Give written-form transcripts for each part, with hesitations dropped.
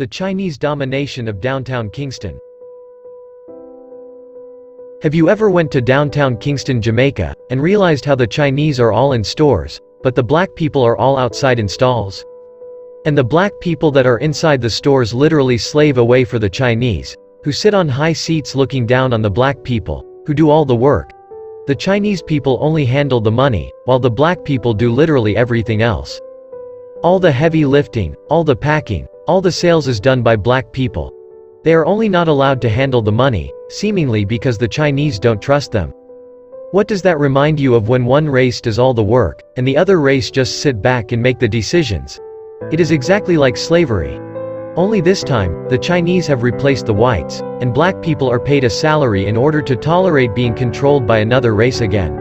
The Chinese domination of downtown Kingston. Have you ever went to downtown Kingston, Jamaica, and realized how the Chinese are all in stores, but the black people are all outside in stalls? And the black people that are inside the stores literally slave away for the Chinese, who sit on high seats looking down on the black people, who do all the work. The Chinese people only handle the money, while the black people do literally everything else. All the heavy lifting, all the packing, all the sales is done by black people. They are only not allowed to handle the money, seemingly because the Chinese don't trust them. What does that remind you of when one race does all the work, and the other race just sit back and make the decisions? It is exactly like slavery. Only this time, the Chinese have replaced the whites, and black people are paid a salary in order to tolerate being controlled by another race again.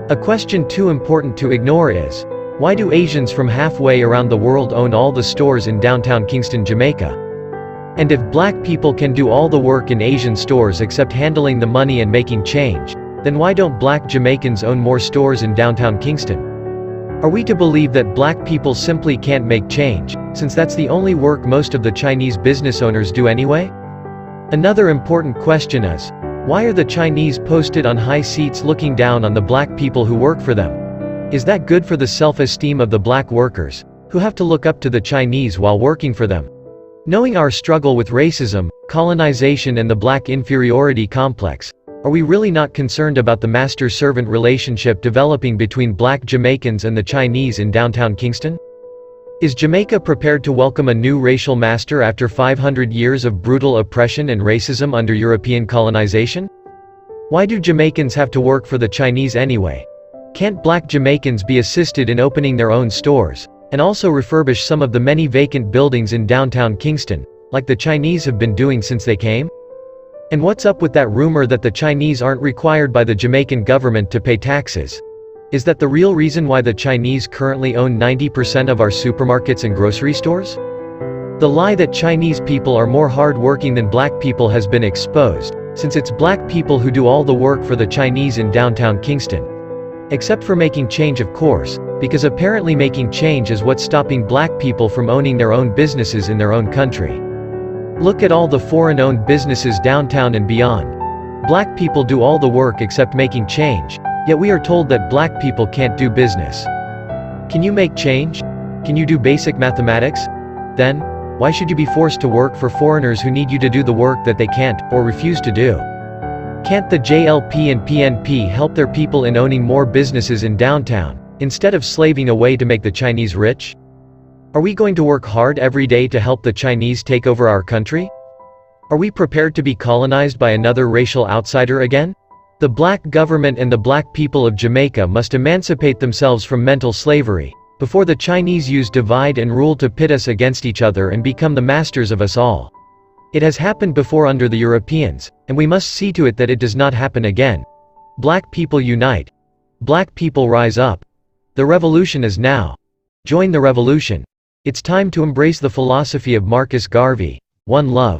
A question too important to ignore is, why do Asians from halfway around the world own all the stores in downtown Kingston, Jamaica? And if black people can do all the work in Asian stores except handling the money and making change, then why don't black Jamaicans own more stores in downtown Kingston? Are we to believe that black people simply can't make change, since that's the only work most of the Chinese business owners do anyway? Another important question is, why are the Chinese posted on high seats looking down on the black people who work for them? Is that good for the self-esteem of the black workers, who have to look up to the Chinese while working for them? Knowing our struggle with racism, colonization and the black inferiority complex, are we really not concerned about the master-servant relationship developing between black Jamaicans and the Chinese in downtown Kingston? Is Jamaica prepared to welcome a new racial master after 500 years of brutal oppression and racism under European colonization? Why do Jamaicans have to work for the Chinese anyway? Can't black Jamaicans be assisted in opening their own stores, and also refurbish some of the many vacant buildings in downtown Kingston, like the Chinese have been doing since they came? And what's up with that rumor that the Chinese aren't required by the Jamaican government to pay taxes? Is that the real reason why the Chinese currently own 90% of our supermarkets and grocery stores? The lie that Chinese people are more hard-working than black people has been exposed, since it's black people who do all the work for the Chinese in downtown Kingston. Except for making change, of course, because apparently making change is what's stopping black people from owning their own businesses in their own country. Look at all the foreign-owned businesses downtown and beyond. Black people do all the work except making change, yet we are told that black people can't do business. Can you make change? Can you do basic mathematics? Then, why should you be forced to work for foreigners who need you to do the work that they can't, or refuse to do? Can't the JLP and PNP help their people in owning more businesses in downtown, instead of slaving away to make the Chinese rich? Are we going to work hard every day to help the Chinese take over our country? Are we prepared to be colonized by another racial outsider again? The black government and the black people of Jamaica must emancipate themselves from mental slavery, before the Chinese use divide and rule to pit us against each other and become the masters of us all. It has happened before under the Europeans, and we must see to it that it does not happen again. Black people unite. Black people rise up. The revolution is now. Join the revolution. It's time to embrace the philosophy of Marcus Garvey, one love.